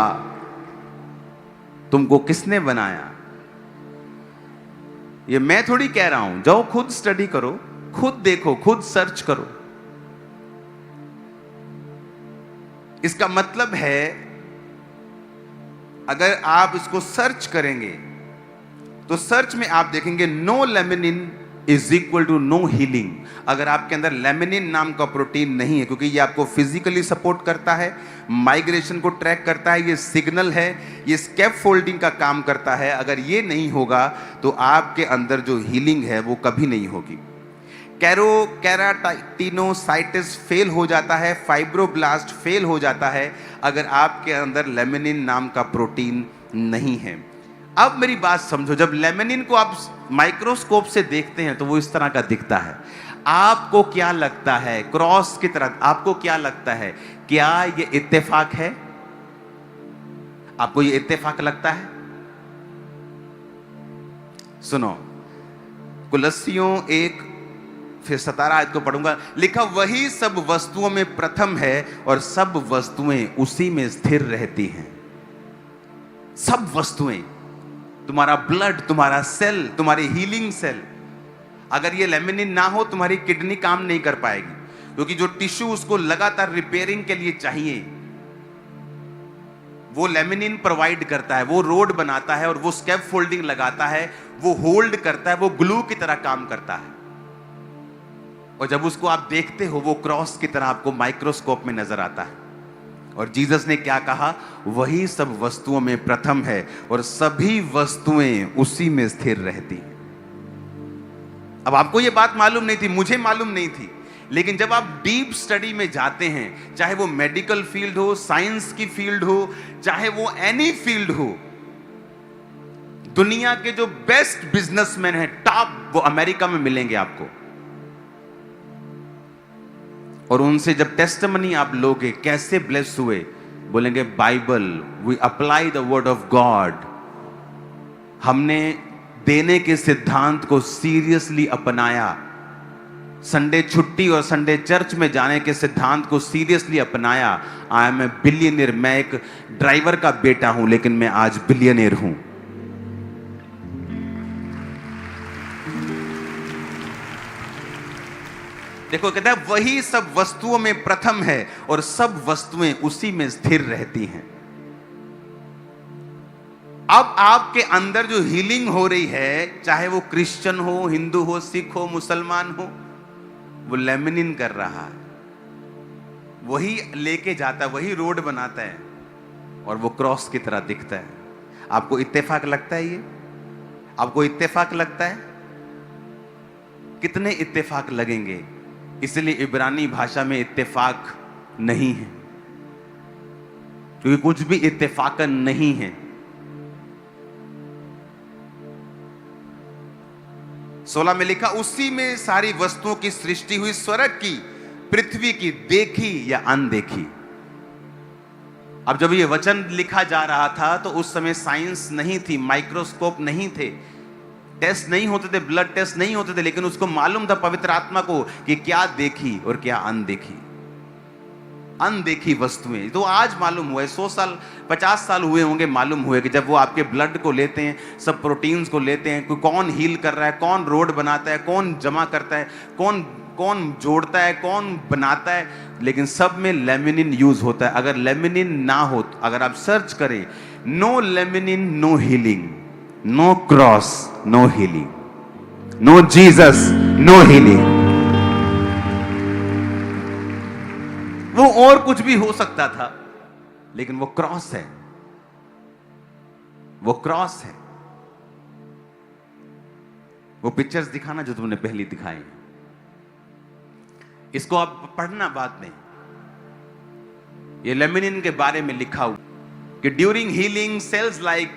तुमको किसने बनाया। ये मैं थोड़ी कह रहा हूं, जाओ खुद स्टडी करो, खुद देखो, खुद सर्च करो। इसका मतलब है अगर आप इसको सर्च करेंगे तो सर्च में आप देखेंगे no laminin is equal to no healing. अगर आपके अंदर लेमिनिन नाम का प्रोटीन नहीं है, क्योंकि ये आपको फिजिकली सपोर्ट करता है, माइग्रेशन को ट्रैक करता है, ये सिग्नल है, ये स्कैप फोल्डिंग का काम करता है। अगर ये नहीं होगा तो आपके अंदर जो हीलिंग है वो कभी नहीं होगी। केराटिनोसाइटिस फेल हो जाता है, फाइब्रोब्लास्ट फेल हो जाता है अगर आपके अंदर लेमिनिन नाम का प्रोटीन नहीं है। अब मेरी बात समझो, जब लेमिनिन को आप माइक्रोस्कोप से देखते हैं तो वो इस तरह का दिखता है। आपको क्या लगता है? क्रॉस की तरह आपको क्या लगता है? क्या ये इत्तेफाक है? आपको ये इत्तेफाक लगता है? सुनो, कुलस्सियों 1 फिर 17 आयत को पढ़ूंगा। लिखा, वही सब वस्तुओं में प्रथम है और सब वस्तुएं उसी में स्थिर रहती हैं। सब वस्तुएं, तुम्हारा ब्लड, तुम्हारा सेल, तुम्हारी हीलिंग सेल, अगर ये लेमिनिन ना हो तुम्हारी किडनी काम नहीं कर पाएगी, क्योंकि जो टिश्यू उसको लगातार रिपेयरिंग के लिए चाहिए वो लेमिनिन प्रोवाइड करता है। वो रोड बनाता है और वो स्कैप फोल्डिंग लगाता है, वो होल्ड करता है, वो ग्लू की तरह काम करता है। और जब उसको आप देखते हो वो क्रॉस की तरह आपको माइक्रोस्कोप में नजर आता है। और जीसस ने क्या कहा? वही सब वस्तुओं में प्रथम है और सभी वस्तुएं उसी में स्थिर रहती हैं। अब आपको यह बात मालूम नहीं थी, मुझे मालूम नहीं थी, लेकिन जब आप डीप स्टडी में जाते हैं, चाहे वो मेडिकल फील्ड हो, साइंस की फील्ड हो, चाहे वो एनी फील्ड हो, दुनिया के जो बेस्ट बिजनेसमैन हैं, टॉप, वो अमेरिका में मिलेंगे आपको। और उनसे जब टेस्टिमनी आप लोगे, कैसे ब्लेस हुए, बोलेंगे Bible, we apply the word of God. हमने देने के सिद्धांत को सीरियसली अपनाया। संडे छुट्टी और संडे चर्च में जाने के सिद्धांत को सीरियसली अपनाया। I am a billionaire. मैं एक ड्राइवर का बेटा हूं, लेकिन मैं आज बिलियनियर हूं। देखो, कहता है वही सब वस्तुओं में प्रथम है और सब वस्तुएं उसी में स्थिर रहती हैं। अब आपके अंदर जो हीलिंग हो रही है, चाहे वो क्रिश्चियन हो, हिंदू हो, सिख हो, मुसलमान हो, वो लेमिनिन कर रहा है, वही लेके जाता है, वही रोड बनाता है और वो क्रॉस की तरह दिखता है। आपको इत्तेफाक लगता है? ये आपको इत्तेफाक लगता है? कितने इत्तेफाक लगेंगे? इसलिए इब्रानी भाषा में इत्तेफाक नहीं है, क्योंकि कुछ भी इत्तेफाकन नहीं है। 16 में लिखा, उसी में सारी वस्तुओं की सृष्टि हुई, स्वर्ग की, पृथ्वी की, देखी या अनदेखी। अब जब ये वचन लिखा जा रहा था तो उस समय साइंस नहीं थी, माइक्रोस्कोप नहीं थे, टेस्ट नहीं होते थे, ब्लड टेस्ट नहीं होते थे, लेकिन उसको मालूम था पवित्र आत्मा को कि क्या देखी और क्या अनदेखी। अनदेखी वस्तुएं तो आज मालूम हुआ है, 100 साल 50 साल हुए होंगे मालूम हुए कि जब वो आपके ब्लड को लेते हैं, सब प्रोटीन्स को लेते हैं, कौन हील कर रहा है, कौन रोड बनाता है, कौन जमा करता है, कौन कौन जोड़ता है, कौन बनाता है, लेकिन सब में लेमिनिन यूज होता है। अगर लेमिनिन ना हो, अगर आप सर्च करें, no laminin no healing, no cross no healing, no Jesus no healing. वो और कुछ भी हो सकता था, लेकिन वो क्रॉस है, वो क्रॉस है। वो पिक्चर्स दिखाना जो तुमने पहली दिखाई, इसको आप पढ़ना बाद में। ये लेमिनिन के बारे में लिखा हुआ कि during healing cells like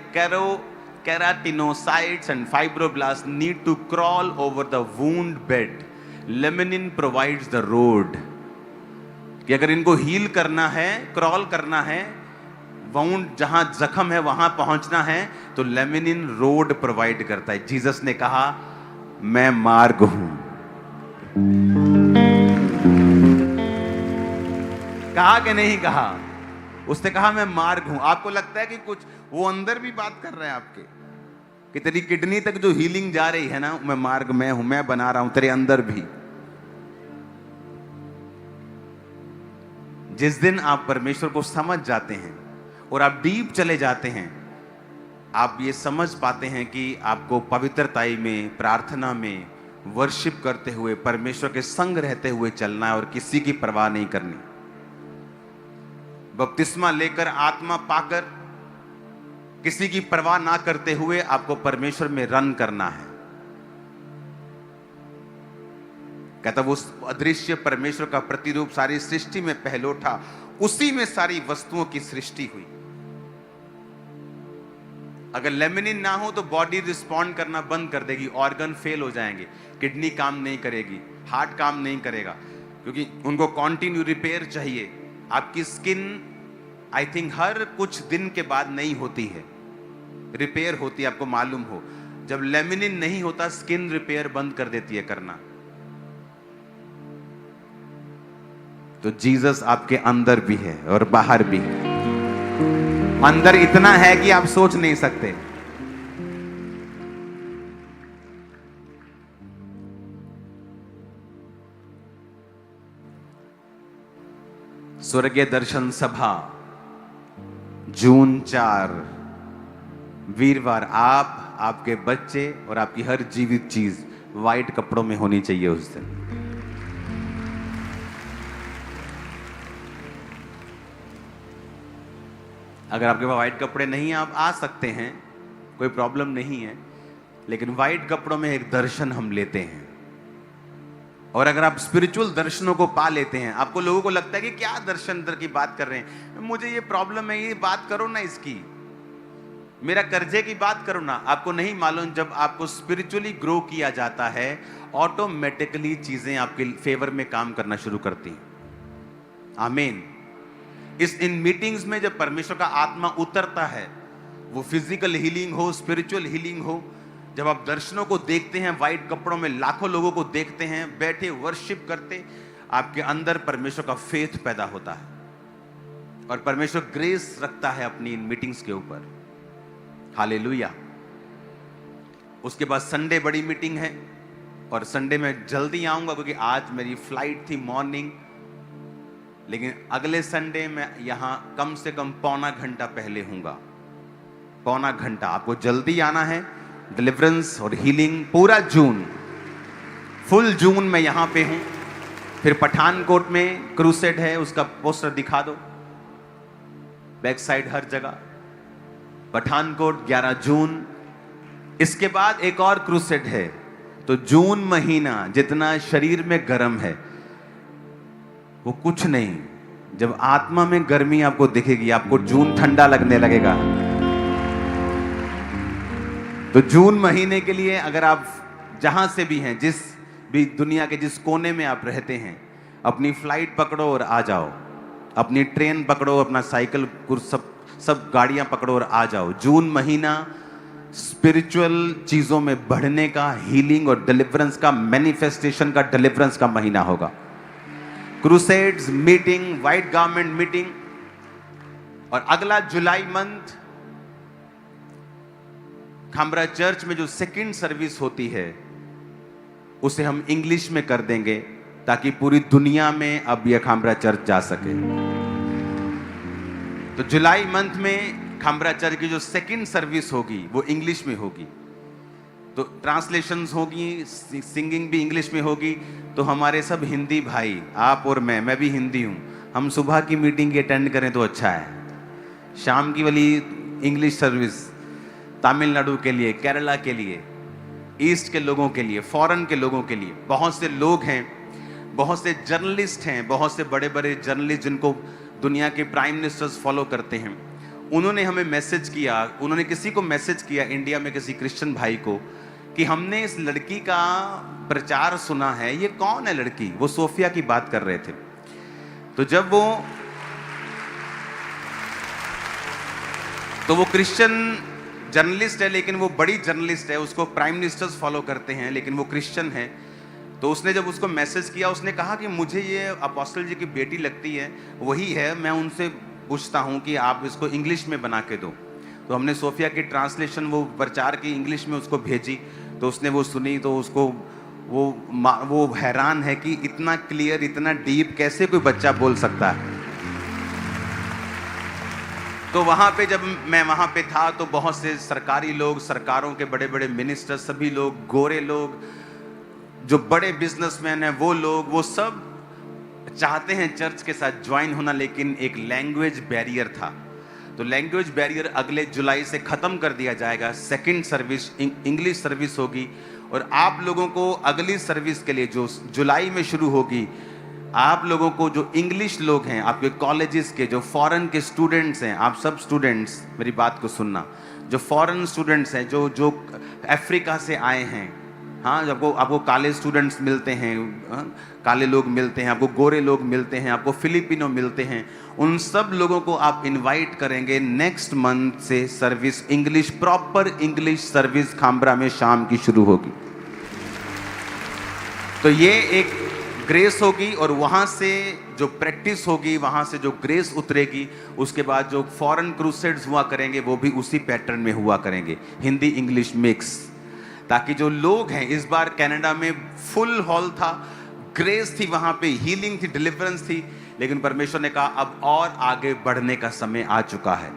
keratinocytes and fibroblast need to crawl over the wound bed, laminin provides the road. कि अगर इनको हील करना है, क्रॉल करना है, वाउंड जहां जख्म है वहां पहुंचना है, तो लेमिनिन रोड प्रोवाइड करता है। जीसस ने कहा, मैं मार्ग हूं। कहा कि नहीं कहा? उसने कहा मैं मार्ग हूं। आपको लगता है कि कुछ वो अंदर भी बात कर रहे हैं आपके, कि तेरी किडनी तक जो हीलिंग जा रही है ना, मैं मार्ग मैं हूं, मैं बना रहा हूं तेरे अंदर भी। जिस दिन आप परमेश्वर को समझ जाते हैं और आप डीप चले जाते हैं, आप ये समझ पाते हैं कि आपको पवित्रताई में, प्रार्थना में, वर्शिप करते हुए, परमेश्वर के संग रहते हुए चलना है और किसी की परवाह नहीं करनी। बपतिस्मा लेकर, आत्मा पाकर, किसी की परवाह ना करते हुए आपको परमेश्वर में रन करना है। कहता वो अदृश्य परमेश्वर का प्रतिरूप सारी सृष्टि में पहलोठा, उसी में सारी वस्तुओं की सृष्टि हुई। अगर लेमिनिन ना हो तो बॉडी रिस्पॉन्ड करना बंद कर देगी, ऑर्गन फेल हो जाएंगे, किडनी काम नहीं करेगी, हार्ट काम नहीं करेगा, क्योंकि उनको कॉन्टिन्यू रिपेयर चाहिए। आपकी स्किन आई थिंक हर कुछ दिन के बाद नहीं होती है, रिपेयर होती है, आपको मालूम हो। जब लेमिनिन नहीं होता, स्किन रिपेयर बंद कर देती है करना। तो जीसस आपके अंदर भी है और बाहर भी है। अंदर इतना है कि आप सोच नहीं सकते। स्वर्गीय दर्शन सभा जून 4 वीरवार, आप, आपके बच्चे और आपकी हर जीवित चीज व्हाइट कपड़ों में होनी चाहिए उस दिन। अगर आपके पास व्हाइट कपड़े नहीं हैं, आप आ सकते हैं, कोई प्रॉब्लम नहीं है, लेकिन व्हाइट कपड़ों में एक दर्शन हम लेते हैं। और अगर आप स्पिरिचुअल दर्शनों को पा लेते हैं, आपको लोगों को लगता है कि क्या दर्शन दर की बात कर रहे हैं, मुझे ये प्रॉब्लम है, ये बात करो ना इसकी, मेरा कर्जे की बात करो ना। आपको नहीं मालूम, जब आपको स्पिरिचुअली ग्रो किया जाता है, ऑटोमेटिकली चीजें आपके फेवर में काम करना शुरू करती हैं। आमीन। इन मीटिंग्स में जब परमेश्वर का आत्मा उतरता है, वो फिजिकल हीलिंग हो, स्पिरिचुअल हीलिंग हो, जब आप दर्शनों को देखते हैं, व्हाइट कपड़ों में लाखों लोगों को देखते हैं बैठे वर्शिप करते, आपके अंदर परमेश्वर का फेथ पैदा होता है और परमेश्वर ग्रेस रखता है अपनी इन मीटिंग्स के ऊपर। हालेलुया। उसके बाद संडे बड़ी मीटिंग है और संडे में जल्दी आऊंगा क्योंकि आज मेरी फ्लाइट थी मॉर्निंग, लेकिन अगले संडे में यहां कम से कम पौना घंटा पहले हूंगा। पौना घंटा, आपको जल्दी आना है। डिलीवरेंस और हीलिंग पूरा जून, फुल जून में यहां पे हूं। फिर पठानकोट में क्रूसेड है, उसका पोस्टर दिखा दो, बैक साइड हर जगह। पठानकोट 11 जून। इसके बाद एक और क्रूसेड है। तो जून महीना जितना शरीर में गर्म है वो कुछ नहीं, जब आत्मा में गर्मी आपको दिखेगी, आपको जून ठंडा लगने लगेगा। तो जून महीने के लिए अगर आप जहां से भी हैं, जिस भी दुनिया के जिस कोने में आप रहते हैं, अपनी फ्लाइट पकड़ो और आ जाओ, अपनी ट्रेन पकड़ो, अपना साइकिल, सब गाड़ियां पकड़ो और आ जाओ। जून महीना स्पिरिचुअल चीजों में बढ़ने का, हीलिंग और डिलीवरेंस का, मैनिफेस्टेशन का, डिलीवरेंस का महीना होगा। Crusades, meeting, white garment meeting. और अगला जुलाई मंथ खामरा चर्च में जो सेकंड सर्विस होती है उसे हम इंग्लिश में कर देंगे, ताकि पूरी दुनिया में अब यह खामरा चर्च जा सके। तो जुलाई मंथ में खामरा चर्च की जो सेकंड सर्विस होगी वो इंग्लिश में होगी। तो ट्रांसलेशंस होगी, सिंगिंग भी इंग्लिश में होगी। तो हमारे सब हिंदी भाई, आप और मैं भी हिंदी हूं, हम सुबह की मीटिंग की अटेंड करें तो अच्छा है। शाम की वाली इंग्लिश सर्विस तमिलनाडु के लिए, केरला के लिए, ईस्ट के लोगों के लिए, फॉरेन के लोगों के लिए। बहुत से लोग हैं, बहुत से जर्नलिस्ट हैं, बहुत से बड़े बड़े जर्नलिस्ट जिनको दुनिया के प्राइम मिनिस्टर्स फॉलो करते हैं, उन्होंने हमें मैसेज किया, उन्होंने किसी को मैसेज किया, इंडिया में किसी क्रिश्चियन भाई को, कि हमने इस लड़की का प्रचार सुना है, ये कौन है लड़की? वो सोफिया की बात कर रहे थे। तो जब वो क्रिश्चियन जर्नलिस्ट है, लेकिन वो बड़ी जर्नलिस्ट है, उसको प्राइम मिनिस्टर्स फॉलो करते हैं, लेकिन वो क्रिश्चियन है। तो उसने जब उसको मैसेज किया, उसने कहा कि मुझे ये अपोस्टल जी की बेटी लगती है, वही है, मैं उनसे पूछता हूँ कि आप इसको इंग्लिश में बना के दो। तो हमने सोफिया की ट्रांसलेशन, वो प्रचार की इंग्लिश में उसको भेजी। तो उसने वो सुनी, तो उसको वो हैरान है कि इतना क्लियर, इतना डीप कैसे कोई बच्चा बोल सकता है। तो वहाँ पे जब मैं वहाँ पे था तो बहुत से सरकारी लोग, सरकारों के बड़े बड़े मिनिस्टर, सभी लोग, गोरे लोग, जो बड़े बिजनेसमैन हैं, वो लोग, वो सब चाहते हैं चर्च के साथ ज्वाइन होना, लेकिन एक लैंग्वेज बैरियर था। तो लैंग्वेज बैरियर अगले जुलाई से ख़त्म कर दिया जाएगा। सेकंड सर्विस इंग्लिश सर्विस होगी। और आप लोगों को अगली सर्विस के लिए जो जुलाई में शुरू होगी, आप लोगों को जो इंग्लिश लोग हैं, आपके कॉलेजेस के, जो फॉरेन के स्टूडेंट्स हैं, आप सब स्टूडेंट्स मेरी बात को सुनना, जो फॉरेन स्टूडेंट्स हैं, जो अफ्रीका से आए हैं, हाँ, आपको काले स्टूडेंट्स मिलते हैं, काले लोग मिलते हैं, आपको गोरे लोग मिलते हैं, आपको फिलिपिनो मिलते हैं, उन सब लोगों को आप इनवाइट करेंगे। नेक्स्ट मंथ से service English, proper English service Khamra में शाम की शुरू होगी। तो ये एक ग्रेस होगी, और वहाँ से जो प्रैक्टिस होगी, वहाँ से जो ग्रेस उतरेगी, उसके बाद जो फॉरेन क्रूसेड्स हुआ करेंगे वो भी उसी पैटर्न में हुआ करेंगे, हिंदी इंग्लिश मिक्स। ताकि जो लोग हैं, इस बार कनाडा में फुल हॉल था, ग्रेस थी, वहाँ पे हीलिंग थी, डिलीवरेंस थी, लेकिन परमेश्वर ने कहा अब और आगे बढ़ने का समय आ चुका है।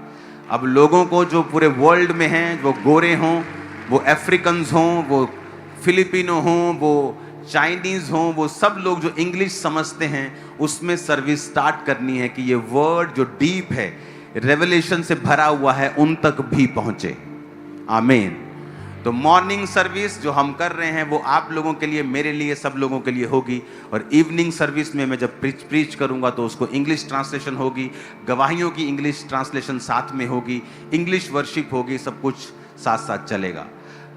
अब लोगों को जो पूरे वर्ल्ड में हैं, वो गोरे हों, वो अफ्रीकन्स हों, वो फिलिपिनो हों, वो चाइनीज हों, वो सब लोग जो इंग्लिश समझते हैं, उसमें सर्विस स्टार्ट करनी है कि ये वर्ड जो डीप है, रेवलेशन से भरा हुआ है, उन तक भी पहुंचे। आमीन। तो मॉर्निंग सर्विस जो हम कर रहे हैं वो आप लोगों के लिए, मेरे लिए, सब लोगों के लिए होगी। और इवनिंग सर्विस में मैं जब प्रीच करूंगा तो उसको इंग्लिश ट्रांसलेशन होगी, गवाहियों की इंग्लिश ट्रांसलेशन साथ में होगी, इंग्लिश वर्शिप होगी, सब कुछ साथ साथ चलेगा।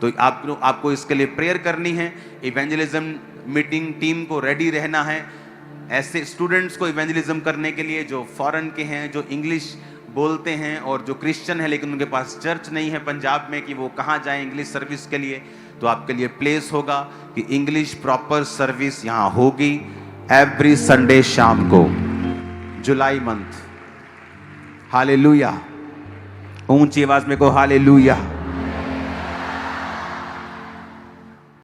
तो आपको इसके लिए प्रेयर करनी है। इवेंजलिज्म मीटिंग टीम को रेडी रहना है, ऐसे स्टूडेंट्स को इवेंजलिज्म करने के लिए जो फॉरेन के हैं, जो इंग्लिश बोलते हैं, और जो क्रिश्चियन है लेकिन उनके पास चर्च नहीं है पंजाब में कि वो कहाँ जाएं इंग्लिश सर्विस के लिए। तो आपके लिए प्लेस होगा कि इंग्लिश प्रॉपर सर्विस यहाँ होगी एवरी संडे शाम को, जुलाई मंथ। हालेलुया। ऊंची आवाज में को हालेलुया।